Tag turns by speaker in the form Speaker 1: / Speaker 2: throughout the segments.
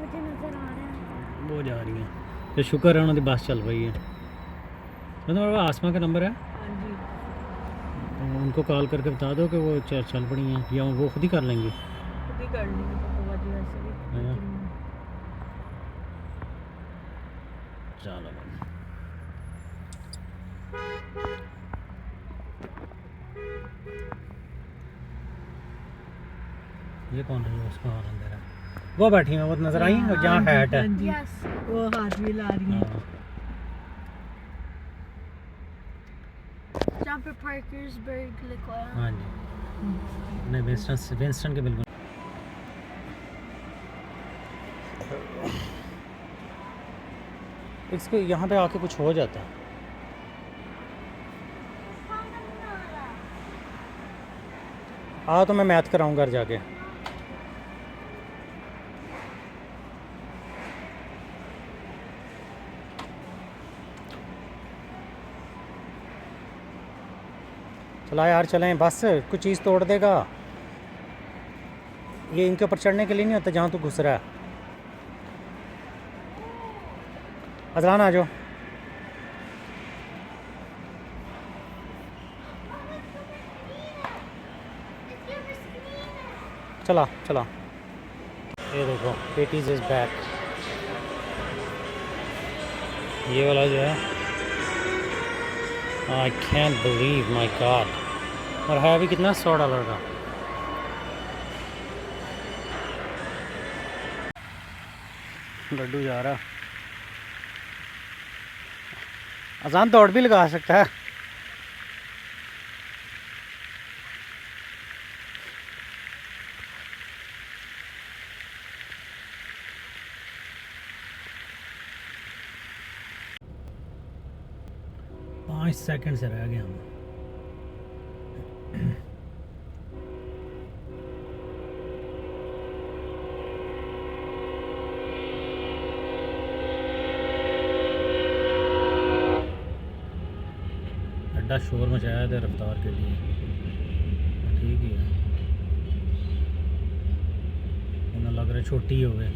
Speaker 1: मुझे नजर आ रहा है।
Speaker 2: वो जा रही हैं तो शुक्र है उन्होंने बस चल रही है। तो तुम्हारे पास आसमा का नंबर है?
Speaker 1: हाँ जी,
Speaker 2: तो उनको कॉल करके बता दो कि वो चल पड़ी हैं या वो खुद ही कर लेंगी।
Speaker 1: खुद ही कर लेंगे पापा जी वैसे भी।
Speaker 2: हाँ।
Speaker 1: लेकिन
Speaker 2: चलो ये कौन है जो उसको हॉर्न दे रहा है? वो बैठी हैं, वो नजर आई हैं जहाँ हैट है।
Speaker 1: यस, वो हाथ भी ला रही है।
Speaker 2: हाँ।
Speaker 1: जहाँ पे पार्कर्सबर्ग लिखा है।
Speaker 2: हाँ जी, नहीं विंस्टन के बिल्कुल। इसको यहाँ पे आके कुछ हो जाता है। तो मैं मैथ कराऊँ घर जाके। चला यार चलें, बस कुछ चीज़ तोड़ देगा। ये इनके ऊपर चढ़ने के लिए नहीं होता जहाँ तू घुस रहा है। अजलान आ जाओ। चला चला। ये देखो पेटीज इज बैक। ये वाला जो है, I can't believe my God. और है अभी कितना, $100 का। लड्डू जा रहा। आसान दौड़ भी लगा सकता है। पाँच सेकंड से रह गया हम। अड्डा शोर मचाया था रफ्तार के लिए। ठीक ही है, उन्हें लग रहा है छोटी हो गए।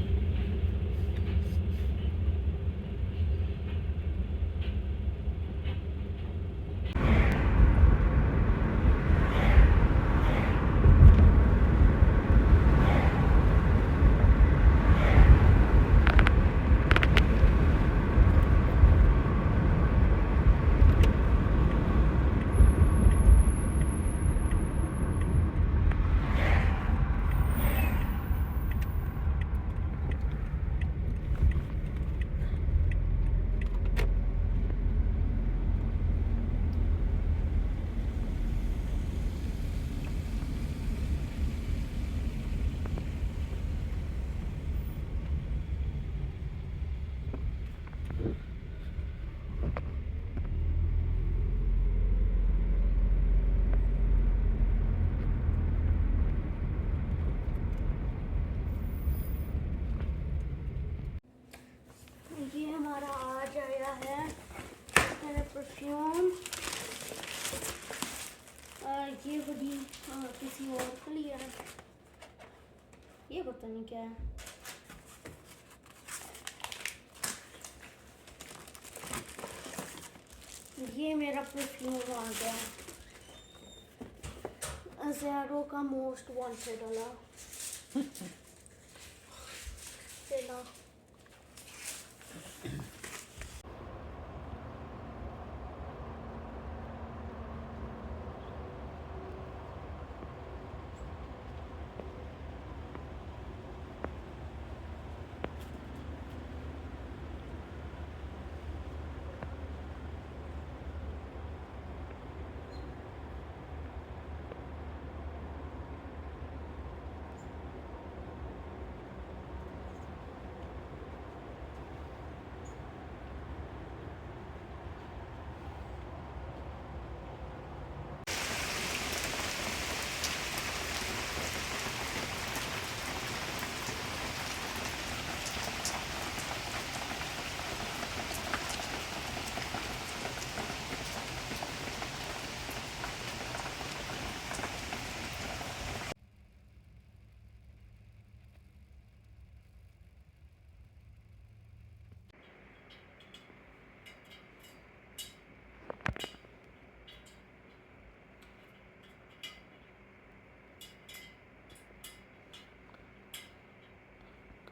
Speaker 1: ये हमारा आज आया है मेरा परफ्यूम। ये बड़ी किसी और के लिए है। ये पता नहीं क्या है। ये मेरा परफ्यूम आ गया, ज़ेरो का मोस्ट वांटेड वाला। चलो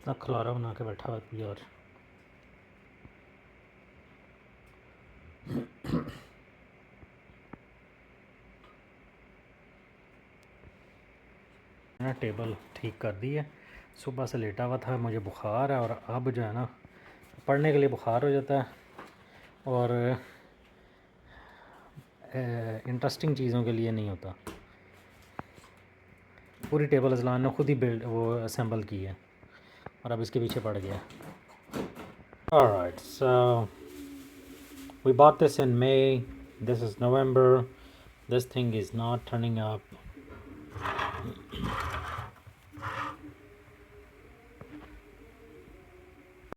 Speaker 2: इतना खलारा बना के बैठा हुआ है कोई और। मैंने टेबल ठीक कर दी है, सुबह से लेटा हुआ था, मुझे बुखार है और अब जो है ना पढ़ने के लिए बुखार हो जाता है और इंटरेस्टिंग चीज़ों के लिए नहीं होता। पूरी टेबल अजलान ने खुद ही बिल्ड वो असेंबल की है और अब इसके पीछे पड़ गया। Alright, so we bought this in May, this is November, this thing is not turning up